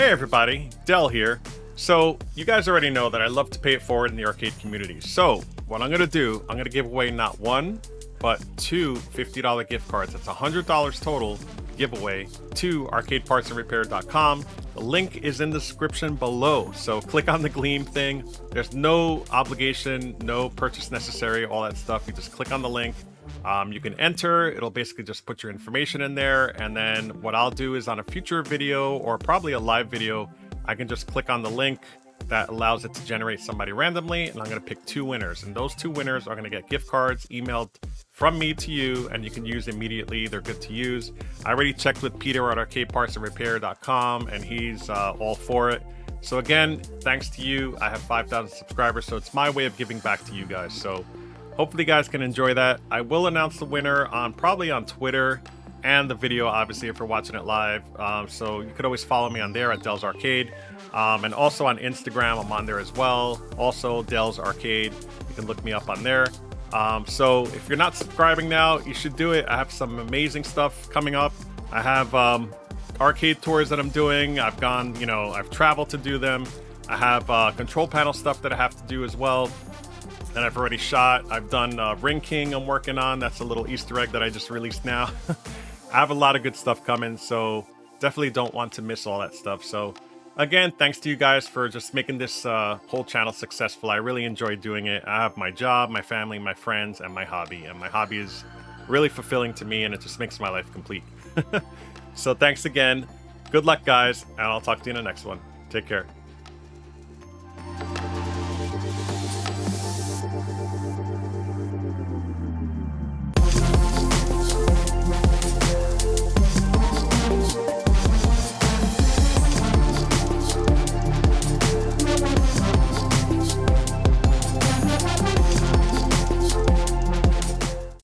Hey everybody, Del here. So, you guys already know that I love to pay it forward in the arcade community. So, what I'm going to do, I'm going to give away not one, but two $50 gift cards. That's $100 total giveaway to arcadepartsandrepair.com. The link is in the description below. So, click on the Gleam thing. There's no obligation, no purchase necessary, all that stuff. You just click on the link. You can enter. It'll basically just put your information in there, and then what I'll do is on a future video or probably a live video, I can just click on the link that allows it to generate somebody randomly, and I'm going to pick two winners, and those two winners are going to get gift cards emailed from me to you, and you can use immediately. They're good to use. I already checked with Peter at arcadepartsandrepair.com, and he's all for it. So again, thanks to you, I have 5,000 subscribers, so it's my way of giving back to you guys. So hopefully you guys can enjoy that. I will announce the winner probably on Twitter and the video, obviously, if you're watching it live. So you could always follow me on there at Del's Arcade. And also on Instagram, I'm on there as well. Also, Del's Arcade. You can look me up on there. So if you're not subscribing now, you should do it. I have some amazing stuff coming up. I have arcade tours that I'm doing. I've gone, I've traveled to do them. I have control panel stuff that I have to do as well. And I've already shot. I've done Ring King I'm working on. That's a little Easter egg that I just released now. I have a lot of good stuff coming, so definitely don't want to miss all that stuff. So again, thanks to you guys for just making this whole channel successful. I really enjoy doing it. I have my job, my family, my friends, and my hobby. And my hobby is really fulfilling to me, and it just makes my life complete. So thanks again. Good luck, guys, and I'll talk to you in the next one. Take care.